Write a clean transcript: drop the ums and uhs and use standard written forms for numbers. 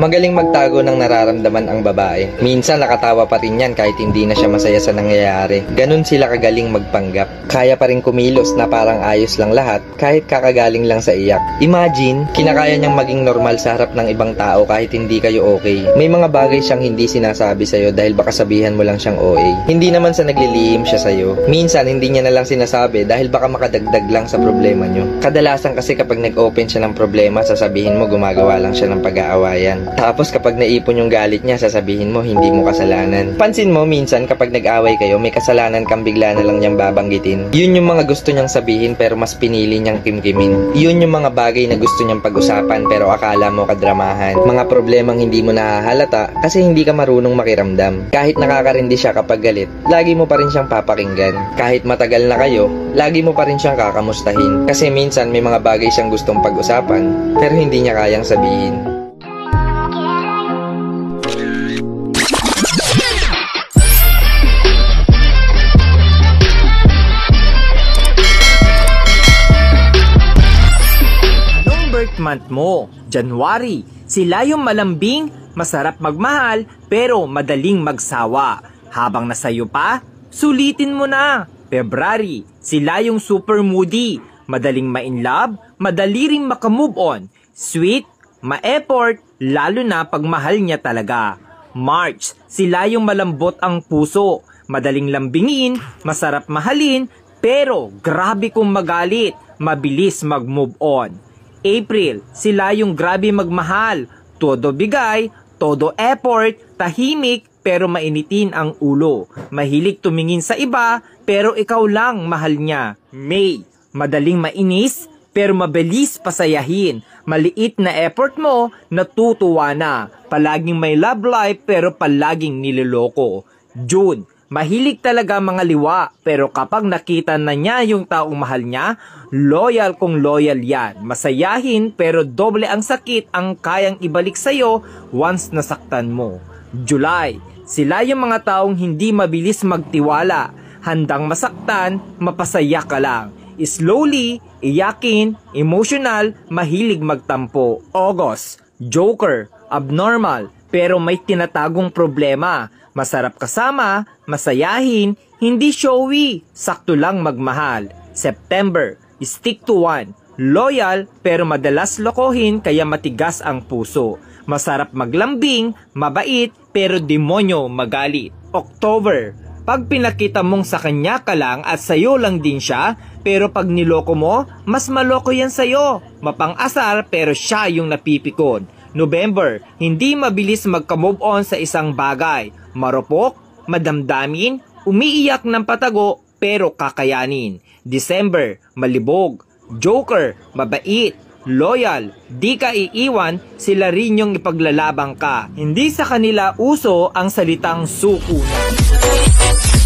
Magaling magtago ng nararamdaman ang babae. Minsan nakatawa pa rin yan kahit hindi na siya masaya sa nangyayari. Ganun sila kagaling magpanggap. Kaya pa rin kumilos na parang ayos lang lahat kahit kakagaling lang sa iyak. Imagine, kinakaya niyang maging normal sa harap ng ibang tao kahit hindi kayo okay. May mga bagay siyang hindi sinasabi sa'yo dahil baka sabihan mo lang siyang OA. Hindi naman sa naglilihim siya sa'yo. Minsan hindi niya na lang sinasabi dahil baka makadagdag lang sa problema niyo. Kadalasan kasi kapag nag-open siya ng problema, sasabihin mo gumagawa lang siya ng pag-aawayan. Tapos kapag naipon yung galit niya, sasabihin mo hindi mo kasalanan. Pansin mo minsan kapag nag-away kayo, may kasalanan kang bigla na lang niyang babanggitin. Yun yung mga gusto niyang sabihin pero mas pinili niyang kimkimin. Yun yung mga bagay na gusto niyang pag-usapan pero akala mo kadramahan. Mga problemang hindi mo nahahalata kasi hindi ka marunong makiramdam. Kahit nakakarindi siya kapag galit, lagi mo pa rin siyang papakinggan. Kahit matagal na kayo, lagi mo pa rin siyang kakamustahin. Kasi minsan may mga bagay siyang gustong pag-usapan pero hindi niya kayang sabihin. Month mo, January, sila yung malambing, masarap magmahal, pero madaling magsawa. Habang nasayo pa, sulitin mo na. February, sila yung super moody, madaling ma-inlove, madali ring makamove on. Sweet, ma-effort, lalo na pag mahal niya talaga. March, sila yung malambot ang puso, madaling lambingin, masarap mahalin, pero grabe kung magalit, mabilis mag-move on. April, sila yung grabe magmahal, todo bigay, todo effort, tahimik pero mainitin ang ulo. Mahilig tumingin sa iba pero ikaw lang mahal niya. May, madaling mainis pero mabilis pasayahin. Maliit na effort mo, natutuwa na. Palaging may love life pero palaging niloloko. June, mahilig talaga mga liwa pero kapag nakita na niya yung taong mahal niya, loyal kung loyal yan. Masayahin pero doble ang sakit ang kayang ibalik sa'yo once nasaktan mo. July, sila yung mga taong hindi mabilis magtiwala. Handang masaktan, mapasaya ka lang. Slowly, iyakin, emotional, mahilig magtampo. August, joker, abnormal, pero may tinatagong problema. Masarap kasama, masayahin, hindi showy, sakto lang magmahal. September, stick to one, loyal pero madalas lokohin kaya matigas ang puso. Masarap maglambing, mabait pero demonyo magalit. October, pag pinakita mong sa kanya ka lang at sayo lang din siya, pero pag niloko mo, mas maloko yan sayo. Mapang-asar pero siya yung napipikon. November, hindi mabilis magka-move on sa isang bagay. Marupok, madamdamin, umiiyak ng patago pero kakayanin. December, malibog, joker, mabait, loyal, di ka iiwan, sila rin yung ipaglalabang ka. Hindi sa kanila uso ang salitang suko na.